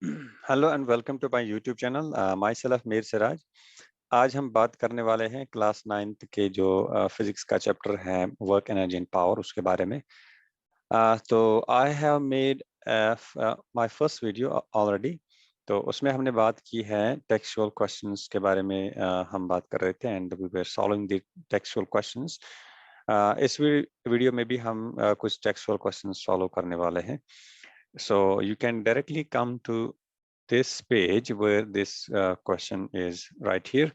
Hello and welcome to my YouTube channel. Myself Mir Siraj. आज हम बात करने वाले हैं क्लास 9th के जो फिजिक्स का चैप्टर है वर्क एनर्जी एंड पावर, उसके बारे में। तो I have made my first video already. तो उसमें हमने बात की है टेक्सचुअल क्वेश्चंस के बारे में। हम बात कर रहे थे and we were solving the textual questions. इस वीडियो में भी हम कुछ टेक्सचुअल क्वेश्चंस सॉल्व करने वाले हैं। So you can directly come to this page where this question is right here.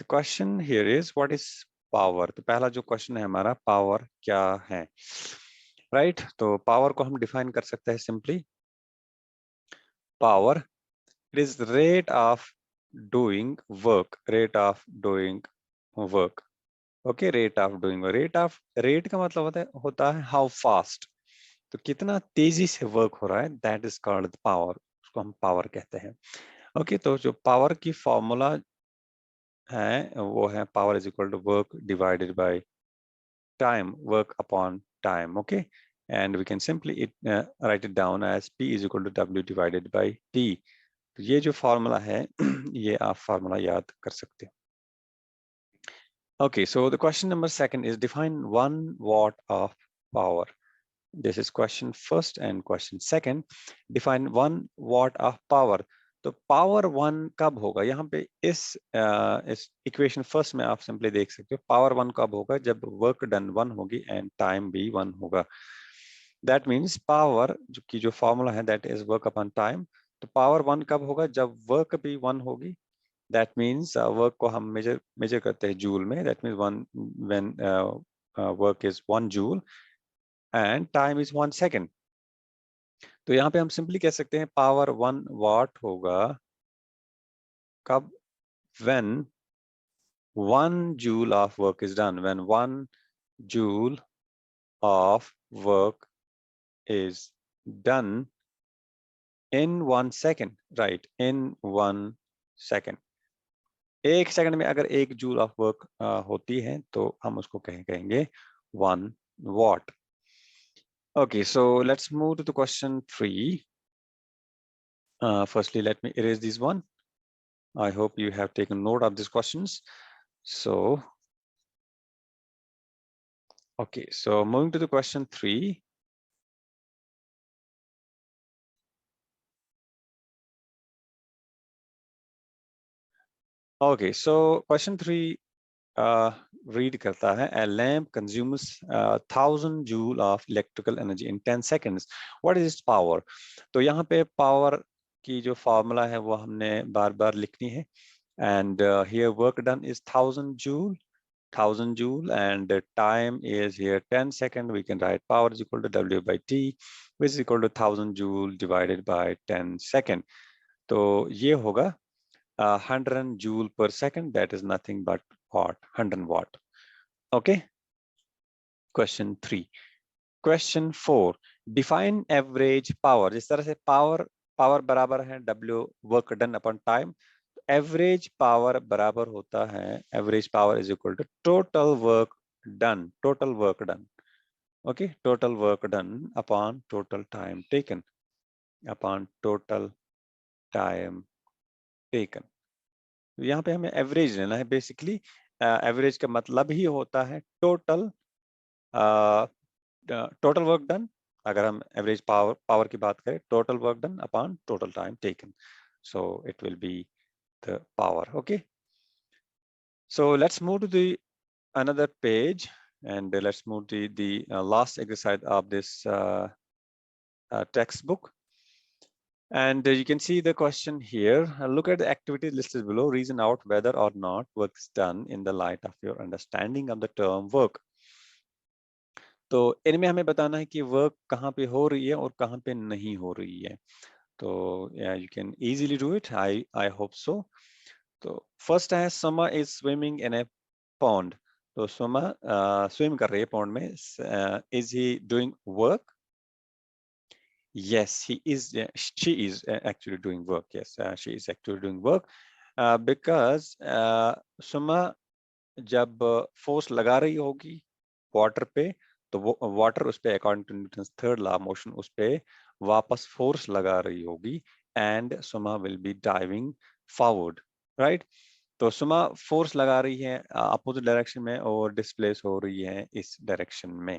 The question here is what is power? तो पहला जो क्वेश्चन है हमारा, पावर क्या है, राइट? तो पावर को हम डिफाइन कर सकते हैं simply, power it is rate of doing work, rate of doing work. Okay, rate of doing, rate का मतलब होता है हाउ फास्ट, तो कितना तेजी से वर्क हो रहा है, दैट इज कॉल्ड पावर, उसको हम पावर कहते हैं। ओके, तो जो पावर की फॉर्मूला है वो है power is equal to work divided by time, work upon time. Okay, and we can simply write it down as P is equal to W divided by T। तो ये जो formula है ये आप फॉर्मूला याद कर सकते हो। Okay, so the question number second is define 1 watt of power. This is question first and question second. Define 1 watt of power. तो पावर 1 कब होगा? यहाँ पे इस इक्वेशन फर्स्ट में आप सिंपली देख सकते हो, पावर 1 कब होगा? जब वर्क डन 1 होगी एंड टाइम भी 1 होगा। दैट मीन्स पावर जो फॉर्मूला है that is work upon time. तो पावर 1 कब होगा? जब वर्क भी 1 होगी। दैट मीन्स वर्क को हम मेजर करते हैं जूल में। That means one when work is 1 joule and time is 1 second. तो यहाँ पे हम सिंपली कह सकते हैं पावर 1 वाट होगा कब? when 1 joule of work is done, when 1 joule of work is done in 1 second, right? in 1 second, 1 second में अगर 1 जूल ऑफ वर्क होती है तो हम उसको कहेंगे 1 watt. Okay, so let's move to the question 3. Firstly, let me erase this one. I hope you have taken note of these questions. So, okay, so moving to the question 3. Okay, so question 3 read करता है, a lamp consumes 1000 joule of electrical energy in 10 seconds. What is its power? तो यहाँ पे power की जो formula है वो हमने बार बार लिखनी है। And here work done is 1000 joule, 1000 joule, and the time is here 10 second. We can write power is equal to W by T, which is equal to 1000 joule divided by 10 second. तो ये होगा 100 joule per second. That is nothing but watt, 100 watt. Okay. Question 3. Question 4. Define average power. जिस तरह से power बराबर है W work done upon time, average power बराबर होता है, average power is equal to total work done, total work done. Okay, total work done upon total time taken, upon total time taken. यहाँ पे हमें average लेना है basically. Average का मतलब ही होता है टोटल टोटल वर्क डन। अगर हम एवरेज पावर की बात करें, total work done upon total time taken, so it will be the power. Okay, so let's move to the another page and let's move to the last exercise of this textbook. And you can see the question here. Look at the activities listed below. Reason out whether or not work is done in the light of your understanding of the term work. तो इनमें हमें बताना है कि work कहाँ पे हो रही है और कहाँ पे नहीं हो रही है। तो you can easily do it. I hope so. तो फर्स्ट है Suma is swimming in a pond. तो Suma swim कर रही है pond में. Is he doing work? Yes, he is. She is actually doing work. Yes, she is actually doing work because Suma जब force लगा रही होगी वाटर पे, तो वो वाटर उस पे according to Newton's third law of motion उस पे वापस फोर्स लगा रही होगी and Suma will be diving forward, right? तो सुमा फोर्स लगा रही है अपोजिट डायरेक्शन में और डिस्प्लेस हो रही है इस डायरेक्शन में।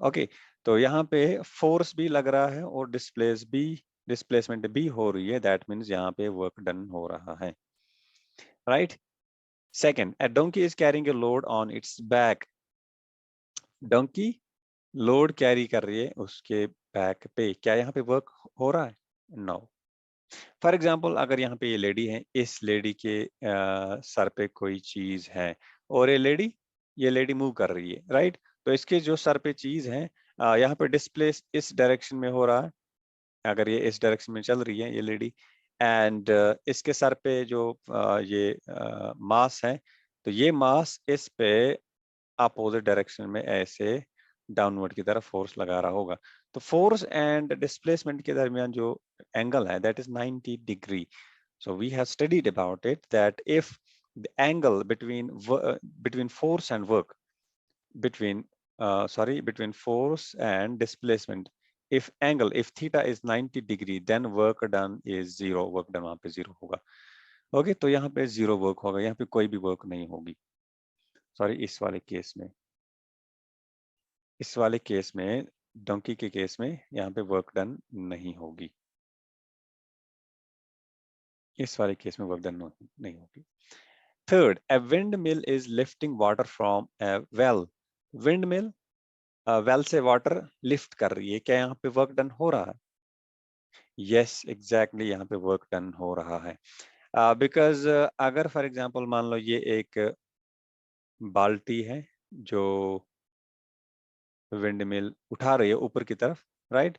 ओके, तो यहाँ पे फोर्स भी लग रहा है और डिस्प्लेसमेंट भी हो रही है, दैट मीन्स यहाँ पे वर्क डन हो रहा है, right? Second, a donkey is carrying a load on its back. Donkey load carry कर रही है उसके बैक पे, क्या यहाँ पे वर्क हो रहा है? नो। फॉर एग्जाम्पल, अगर यहाँ पे ये लेडी है, इस लेडी के सर पे कोई चीज है और ये लेडी मूव कर रही है, राइट? तो इसके जो सर पे चीज है, यहाँ पे डिस्प्लेस इस डायरेक्शन में हो रहा है। अगर ये इस डायरेक्शन में चल रही है ये लेडी, एंड इसके सर पे जो ये मास है, तो ये मास इस पे अपोजिट डायरेक्शन में ऐसे डाउनवर्ड की तरफ फोर्स लगा रहा होगा। तो फोर्स एंड डिस्प्लेसमेंट के दरमियान जो एंगल है, that is 90 degree. So we have studied about it that if the angle between force and work, between force and displacement, if theta is 90 degree, then work done is zero. Work done वहां पे zero होगा. Okay, तो यहाँ पे zero work होगा, यहाँ पे कोई भी work नहीं होगी. Sorry, इस वाले केस में डोंकी के केस में यहाँ पे वर्क डन नहीं होगी, इस वाले केस में वर्क डन नहीं होगी. Third, a windmill is lifting water from a well. Windmill well से वाटर लिफ्ट कर रही है, क्या यहाँ पे वर्क डन हो रहा है? यस, एग्जैक्टली, यहाँ पे वर्क डन हो रहा है. बिकॉज अगर फॉर एग्जांपल मान लो ये एक बाल्टी है जो विंडमिल उठा रही है ऊपर की तरफ, राइट?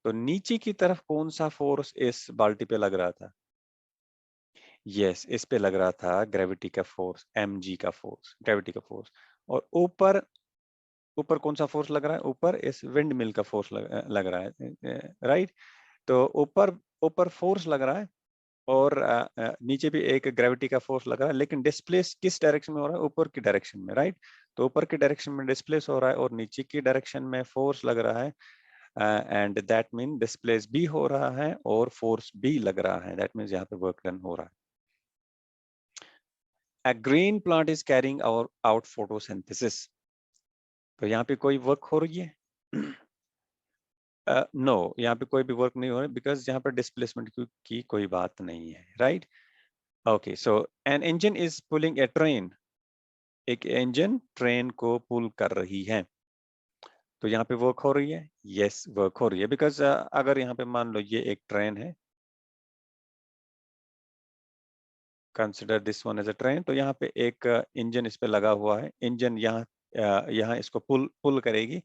तो नीचे की तरफ कौन सा फोर्स इस बाल्टी पे लग रहा था? यस, इस पे लग रहा था ग्रेविटी का फोर्स, mg का फोर्स, ग्रेविटी का फोर्स. और ऊपर ऊपर कौन सा फोर्स लग रहा है? ऊपर इस विंड मिल का फोर्स लग रहा है, राइट? तो ऊपर ऊपर फोर्स लग रहा है और नीचे भी एक ग्रेविटी का फोर्स लग रहा है, लेकिन डिस्प्लेस किस डायरेक्शन में हो रहा है? ऊपर की डायरेक्शन में, राइट? तो ऊपर की डायरेक्शन में डिस्प्लेस हो रहा है और नीचे की डायरेक्शन में फोर्स लग रहा है, एंड दैट मीन डिस्प्लेस भी हो रहा है और फोर्स भी लग रहा है, दैट मीन्स यहाँ पे वर्क डन हो रहा है. A green plant is carrying out photosynthesis. तो यहाँ पे कोई वर्क हो रही है? नो, यहाँ पे कोई भी वर्क नहीं हो रहा है, बिकॉज यहाँ पर डिस्प्लेसमेंट की कोई बात नहीं है, right? Okay, so an engine is pulling a train. एक इंजन ट्रेन को पुल कर रही है, तो यहाँ पे वर्क हो रही है? यस, वर्क हो रही है, बिकॉज अगर यहाँ पे मान लो ये एक ट्रेन है, consider this one as a train, तो यहाँ पे एक इंजन इस पे लगा हुआ है, इंजन यहाँ इसको पुल करेगी,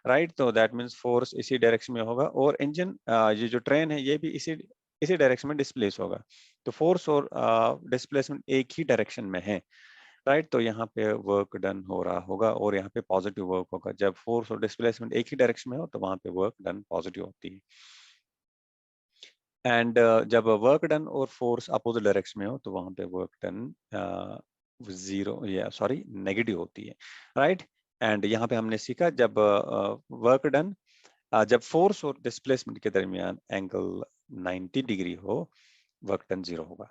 राइट? तो दैट मीन्स फोर्स इसी डायरेक्शन में होगा और इंजन ये जो ट्रेन है ये भी इसी डायरेक्शन में डिस्प्लेस होगा. तो फोर्स और डिस्प्लेसमेंट एक ही डायरेक्शन में है, राइट? तो यहाँ पे वर्क डन हो रहा होगा और यहाँ पे पॉजिटिव वर्क होगा. जब फोर्स और डिस्प्लेसमेंट एक ही डायरेक्शन में हो तो वहां पे वर्क डन पॉजिटिव होती है, एंड जब वर्क डन और फोर्स अपोजिट डायरेक्शन में हो तो वहां पे वर्क डन जीरो या सॉरी नेगेटिव होती है, राइट? एंड यहाँ पे हमने सीखा जब वर्क डन जब फोर्स और डिस्प्लेसमेंट के दरमियान एंगल 90 डिग्री हो, वर्क डन जीरो होगा.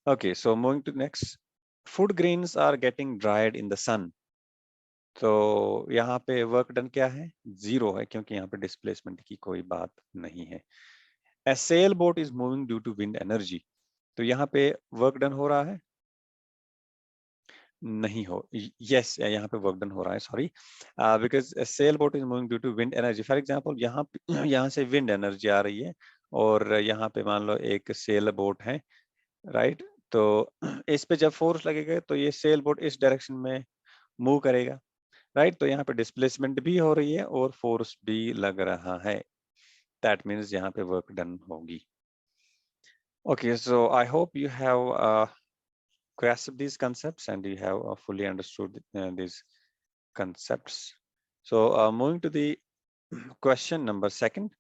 Okay, so moving to next. Food grains are getting dried in the sun. तो यहाँ पे वर्क डन क्या है? जीरो है, क्योंकि यहाँ पे डिस्प्लेसमेंट की कोई बात नहीं है. A sailboat is moving due to wind energy. तो यहाँ पे वर्क डन हो रहा है? नहीं हो. यस, यहाँ पे वर्क डन हो रहा है, sorry, because sail boat is moving due to wind energy. For example यहाँ से विंड एनर्जी आ रही है और यहाँ पे मान लो एक सेल बोट है, राइट? तो इस पे जब फोर्स लगेगा तो ये सेल बोट इस डायरेक्शन में मूव करेगा, राइट? तो यहाँ पे डिस्प्लेसमेंट भी हो रही है और फोर्स भी लग रहा है, दैट मीन्स यहाँ पे वर्क डन होगी. Okay, so I hope you have grasped these concepts and you have fully understood these concepts. So moving to the question number second.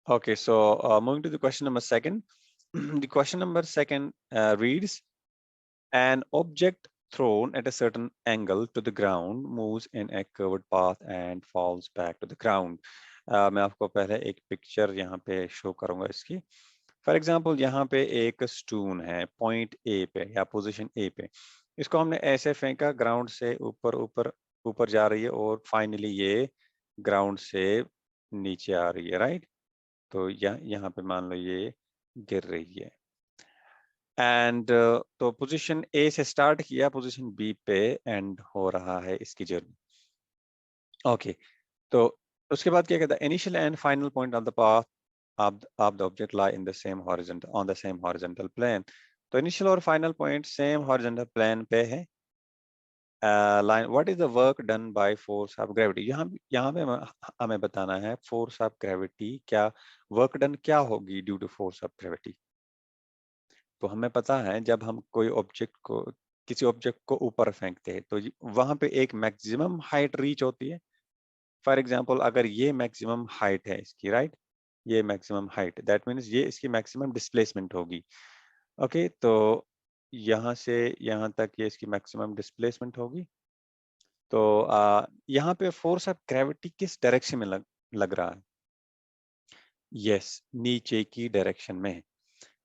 Okay, so moving to the question number second. The question number second reads, an object thrown at a certain angle to the ground moves in a curved path and falls back to the ground. मैं आपको पहले एक picture यहाँ पे show करूंगा इसकी. For example यहाँ पे एक स्टून है पॉइंट ए पे या पोजीशन ए पे. इसको हमने ऐसे फेंका, ग्राउंड से ऊपर ऊपर ऊपर जा रही है और फाइनली ये ग्राउंड से नीचे आ रही है, राइट. तो यहाँ पे मान लो ये गिर रही है. एंड तो पोजीशन ए से स्टार्ट किया, पोजीशन बी पे एंड हो रहा है इसकी जर्नी. ओके, तो उसके बाद क्या कहता है, initial and final point of the path of the object lie in the same horizontal on the same horizontal plane. तो इनिशियल और final point same horizontal plane पे है. Line, what is the work done by force of gravity. यहाँ पे हमें बताना है force of gravity क्या, वर्क डन क्या होगी due to force of gravity. तो हमें पता है जब हम कोई ऑब्जेक्ट को, किसी ऑब्जेक्ट को ऊपर फेंकते हैं तो वहां पे एक मैक्सिमम हाइट रीच होती है. फॉर एग्जांपल अगर ये मैक्सिमम हाइट है इसकी, राइट, ये मैक्सिमम हाइट, दैट मीन्स ये इसकी मैक्सिमम डिस्प्लेसमेंट होगी. ओके, तो यहाँ से यहाँ तक ये इसकी मैक्सिमम डिस्प्लेसमेंट होगी. तो यहाँ पे फोर्स ऑफ ग्रेविटी किस डायरेक्शन में लग रहा है. यस, नीचे की डायरेक्शन में.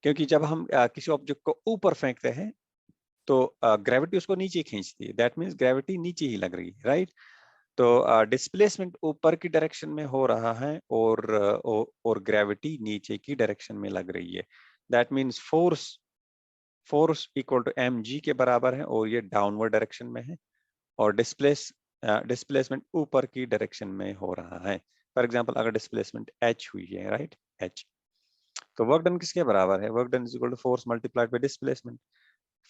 क्योंकि जब हम किसी ऑब्जेक्ट को ऊपर फेंकते हैं तो ग्रेविटी उसको नीचे खींचती है, दैट मीन्स ग्रेविटी नीचे ही लग रही है, राइट. तो डिस्प्लेसमेंट ऊपर की डायरेक्शन में हो रहा है और ग्रेविटी नीचे की डायरेक्शन में लग रही है. That means force force equal to mg के बराबर है और ये डाउनवर्ड डायरेक्शन में है और डिस्प्लेसमेंट ऊपर की डायरेक्शन में हो रहा है. फॉर एग्जांपल अगर डिस्प्लेसमेंट h हुई है, राइट, h, तो वर्क डन किसके बराबर है, work done is equal to force multiplied by displacement.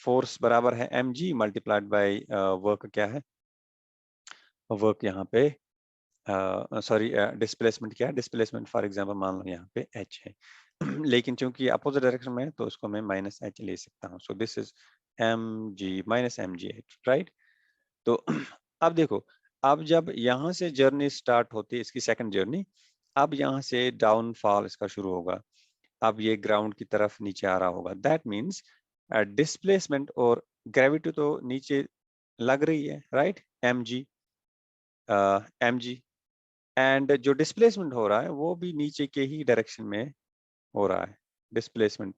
Force बराबर है mg मल्टीप्लाइड बाय वर्क क्या है, वर्क यहाँ पे सॉरी डिस्प्लेसमेंट क्या है, डिस्प्लेसमेंट फॉर एग्जांपल मान लो यहाँ पे h है. लेकिन चूंकि अपोजिट डायरेक्शन में है तो उसको मैं माइनस h ले सकता हूँ. सो this is mg minus mgh, right. तो अब देखो, अब जब यहाँ से जर्नी स्टार्ट होती है इसकी सेकंड जर्नी, अब यहाँ से डाउनफॉल इसका शुरू होगा. अब ये ग्राउंड की तरफ नीचे आ रहा होगा. दैट मीन्स डिस्प्लेसमेंट और ग्रेविटी तो नीचे लग रही है, राइट, mg mg, एंड जो डिस्प्लेसमेंट हो रहा है वो भी नीचे के ही डायरेक्शन में हो रहा है. Displacement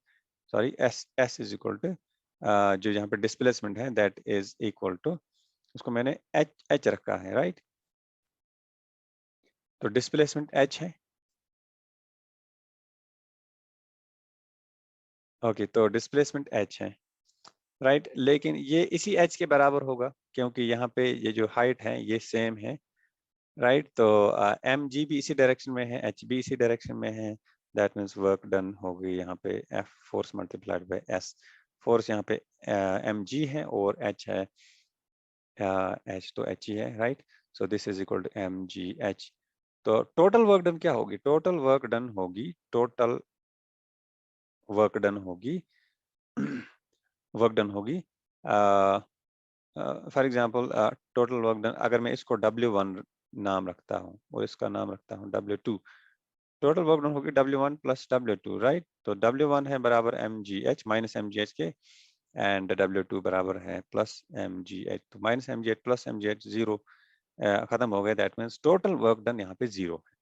sorry S S is equal to जो यहाँ पे डिस्प्लेसमेंट है दैट इज इक्वल टू, उसको मैंने एच एच रखा है, राइट. तो डिस्प्लेसमेंट एच है. ओके, तो डिस्प्लेसमेंट एच है, राइट. लेकिन ये इसी एच के बराबर होगा क्योंकि यहाँ पे ये जो हाइट है ये सेम है, राइट. तो एम जी भी इसी डायरेक्शन में है, एच भी इसी डायरेक्शन में है. दैट मीन्स वर्क डन होगी यहाँ पे F force multiplied by S. Force यहाँ पे एम जी है और एच है एच, तो एच ही है, right. So this is equal to M G H. तो टोटल वर्क डन क्या होगी, टोटल वर्क डन होगी, टोटल वर्क डन होगी वर्क डन होगी for example total work done, अगर मैं इसको W1 नाम रखता हूँ और इसका नाम रखता हूँ W2, टोटल वर्क डन होगी W1 प्लस W2, राइट. तो W1 है बराबर mgh माइनस mgh के एंड W2 बराबर है प्लस mgh. तो minus mgh plus mgh zero खत्म हो गया. That means total work done यहाँ पे जीरो है.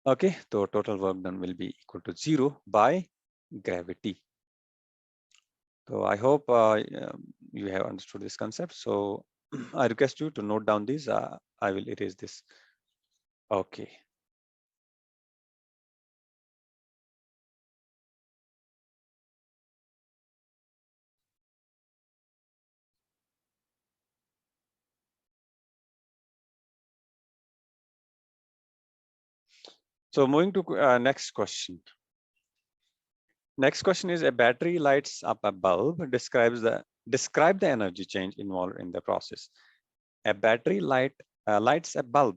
ओके, तो total work done will be equal to zero by gravity. So I hope you have understood this concept. So I request you to note down these. I will erase this. Okay. So moving to next question. Next question is, a battery lights up a bulb. Describe the energy change involved in the process. A battery lights a bulb.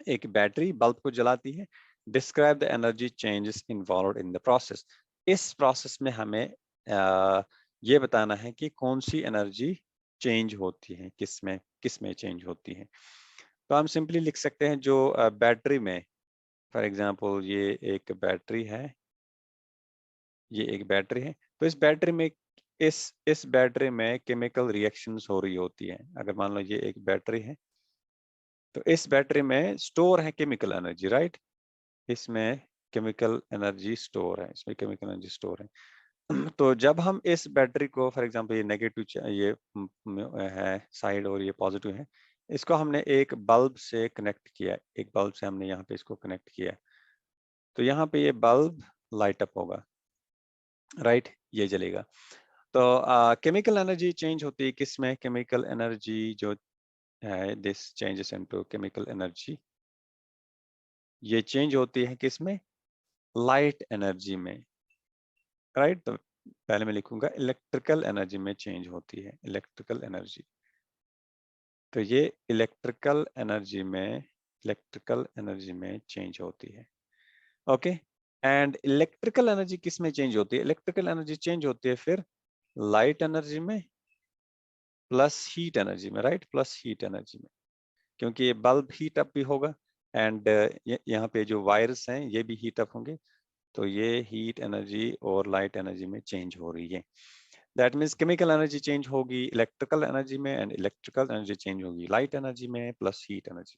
एक battery bulb को जलाती है. Describe the energy changes involved in the process. इस process में हमें ये बताना है कि कौन सी एनर्जी चेंज होती है, किस में चेंज होती है. तो हम सिंपली लिख सकते हैं जो बैटरी में, फॉर एग्जांपल ये एक बैटरी है ये एक बैटरी है। तो इस बैटरी में इस बैटरी में केमिकल रिएक्शंस हो रही होती है। अगर मान लो ये एक बैटरी है, तो इस बैटरी में स्टोर है केमिकल एनर्जी, राइट? इसमें केमिकल एनर्जी स्टोर है, इसमें केमिकल एनर्जी स्टोर है। तो जब हम इस बैटरी को, फॉर एग्जांपल ये नेगेटिव, ये है साइड और ये पॉजिटिव है, इसको हमने एक बल्ब से कनेक्ट किया, एक बल्ब से हमने यहाँ पे इसको कनेक्ट किया, तो यहाँ पे ये बल्ब लाइट अप होगा, राइट? ये जलेगा। तो केमिकल एनर्जी चेंज होती है किसमें? केमिकल एनर्जी जो है, this changes into chemical energy, ये चेंज होती है किसमें? लाइट एनर्जी में, राइट? तो पहले मैं लिखूंगा इलेक्ट्रिकल एनर्जी में चेंज होती है, इलेक्ट्रिकल एनर्जी। तो ये इलेक्ट्रिकल एनर्जी में चेंज होती है, ओके? एंड इलेक्ट्रिकल एनर्जी किस में चेंज होती है? इलेक्ट्रिकल एनर्जी चेंज होती है फिर लाइट एनर्जी में प्लस हीट एनर्जी में, राइट? प्लस हीट एनर्जी में, क्योंकि ये बल्ब हीट अप भी होगा एंड यहाँ पे जो वायर्स हैं ये भी हीट अप होंगे, तो ये हीट एनर्जी और लाइट एनर्जी में चेंज हो रही है। That means chemical energy change होगी इलेक्ट्रिकल एनर्जी में, एंड इलेक्ट्रिकल एनर्जी चेंज होगी लाइट एनर्जी में प्लस हीट एनर्जी।